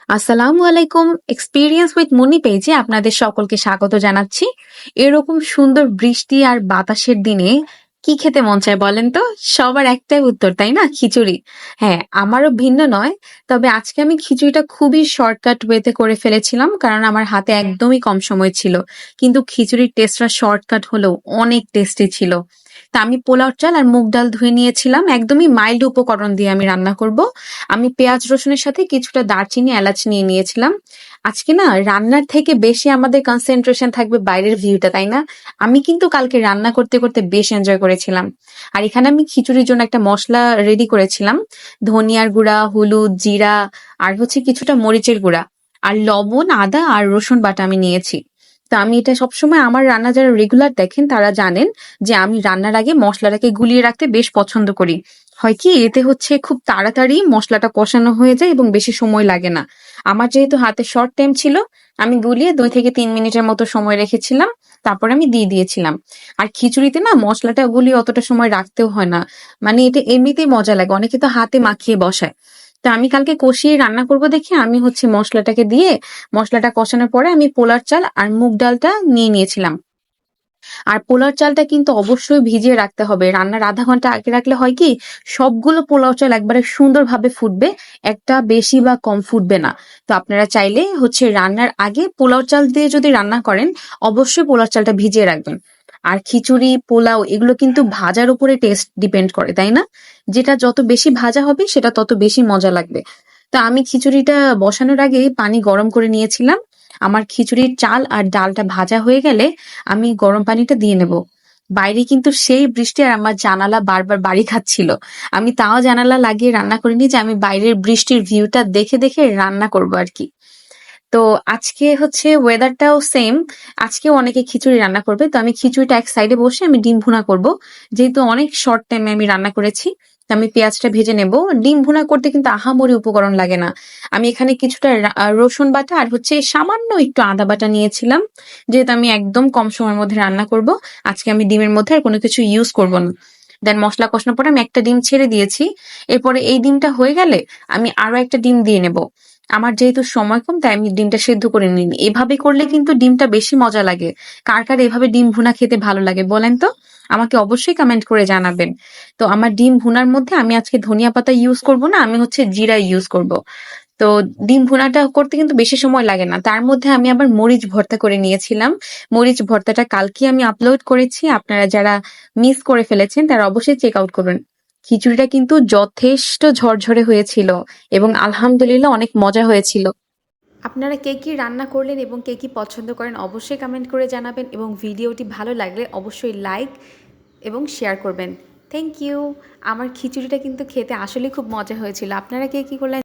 আসসালামু আলাইকুম। Experience with মনি পেজে আপনাদের সকলকে স্বাগত জানাচ্ছি। এরকম সুন্দর বৃষ্টি আর বাতাসের দিনে কি খেতে মন চায় বলেন তো? সবার একটাই উত্তর, তাই না? খিচুড়ি। হ্যাঁ, আমারও ভিন্ন নয়। তবে আজকে আমি খিচুড়িটা খুবই শর্টকাট ওয়েতে করে ফেলেছিলাম, কারণ আমার হাতে একদমই কম সময় ছিল। কিন্তু খিচুড়ির টেস্টটা শর্টকাট হলেও অনেক টেস্টি ছিল। তা আমি পোলাও চাল আর মুগ ডাল ধুয়ে নিয়েছিলাম। একদমই মাইল্ড উপকরণ দিয়ে আমি রান্না করব। আমি পেঁয়াজ রসুনের সাথে কিছুটা দারচিনি এলাচ নিয়ে নিয়েছিলাম। আজকে না রান্নার থেকে বেশি আমাদের কনসেন্ট্রেশন থাকবে বাইরের ভিউটা, তাই না? আমি কিন্তু কালকে রান্না করতে করতে বেশ এনজয় করেছিলাম। আর এখানে আমি খিচুড়ির জন্য একটা মশলা রেডি করেছিলাম। ধনিয়ার গুঁড়া, হলুদ, জিরা আর কিছুটা মরিচের গুঁড়া আর লবণ, আদা আর রসুন বাটা আমি নিয়েছি। তো আমি এটা সবসময় আমার রান্না যারা রেগুলার দেখেন তারা জানেন যে আমি রান্নার আগে মশলাটাকে গুলিয়ে রাখতে বেশ পছন্দ করি। হয় কি, এতে খুব তাড়াতাড়ি মসলাটা কষানো হয়ে যায় এবং বেশি সময় লাগে না। আমার যেহেতু হাতে শর্ট টাইম ছিল, আমি গুলিয়ে 2 থেকে 3 মিনিটের মতো সময় রেখেছিলাম। তারপরে আমি দিয়ে দিয়েছিলাম। আর খিচুড়িতে না মশলাটা গুলিয়ে অতটা সময় রাখতেও হয় না। মানে এটা এমনিতেই মজা লাগে, অনেকে তো হাতে মাখিয়ে বসায়। তো আমি কালকে কষিয়ে রান্না করব দেখে আমি মশলাটাকে দিয়ে, মশলাটা কষানোর পরে আমি পোলার চাল আর মুগ ডালটা নিয়ে নিয়েছিলাম। আর পোলাও চালটা কিন্তু অবশ্যই ভিজিয়ে রাখতে হবে। রান্নার আধা ঘন্টা আগে রাখলে হয় কি, সবগুলো পোলাও চাল একবারে সুন্দরভাবে ফুটবে, একটা বেশি বা কম ফুটবে না। তো আপনারা চাইলে রান্নার আগে পোলাও চাল দিয়ে যদি রান্না করেন, অবশ্যই পোলাও চালটা ভিজিয়ে রাখবেন। আর খিচুড়ি, পোলাও এগুলো কিন্তু ভাজার উপরে টেস্ট ডিপেন্ড করে, তাই না? যেটা যত বেশি ভাজা হবে সেটা তত বেশি মজা লাগবে। তা আমি খিচুড়িটা বসানোর আগে পানি গরম করে নিয়েছিলাম। আমার খিচুড়ির চাল আর ডালটা ভাজা হয়ে গেলে আমি গরম পানিটা দিয়ে নেব। বাইরে কিন্তু সেই বৃষ্টি আর আমার জানালা বারবার বাড়ি খাচ্ছিল। আমি তাও জানালা লাগিয়ে রান্না করিনি, যে আমি বাইরের বৃষ্টির ভিউটা দেখে দেখে রান্না করব আর কি। তো আজকে ওয়েদারটাও সেম। আজকেও অনেকে খিচুড়ি রান্না করবে, তো আমি খিচুড়িটা এক সাইডে বসে আমি ডিম ভুনা করব। যেহেতু অনেক শর্ট টাইমে আমি রান্না করেছি, তো আমি পেঁয়াজটা ভেজে নেব। ডিম ভুনা করতে কিন্তু আহামরি উপকরণ লাগে না। আমি এখানে কিছুটা রসুন বাটা আর সামান্য একটু আদা বাটা নিয়েছিলাম। যেহেতু আমি একদম কম সময়ের মধ্যে রান্না করব, আজকে আমি ডিমের মধ্যে আর কোনো কিছু ইউজ করব না। দেন মশলা কষানোর পরে আমি একটা ডিম ছেড়ে দিয়েছি। এরপরে এই ডিমটা হয়ে গেলে আমি আরো একটা ডিম দিয়ে নেব। আমার যেহেতু সময় কম, তাই আমি ডিমটা সেদ্ধ করে নিইনি। এভাবে করলে কিন্তু ডিমটা বেশি মজা লাগে। কার কার এভাবে ডিম ভুনা খেতে ভালো লাগে বলেন তো? আমাকে অবশ্যই কমেন্ট করে জানাবেন। তো আমার ডিম ভুনার মধ্যে আমি আজকে ধনিয়া পাতা ইউজ করব না, আমি জিরা ইউজ করব। তো ডিম ভুনাটা করতে কিন্তু বেশি সময় লাগে না। তার মধ্যে আমি আবার মরিচ ভর্তা করে নিয়েছিলাম। মরিচ ভর্তাটা কালকে আমি আপলোড করেছি। আপনারা যারা মিস করে ফেলেছেন তারা অবশ্যই চেক আউট করবেন। খিচুড়িটা কিন্তু যথেষ্ট ঝরঝরে হয়েছিল এবং আলহামদুলিল্লাহ অনেক মজা হয়েছিল। আপনারা কে কি রান্না করলেন এবং কে কি পছন্দ করেন অবশ্যই কমেন্ট করে জানাবেন, এবং ভিডিওটি ভালো লাগলে অবশ্যই লাইক এবং শেয়ার করবেন। Thank you. আমার খিচুড়িটা কিন্তু খেতে আসলে খুব মজা হয়েছিল। আপনারা কে কি করলেন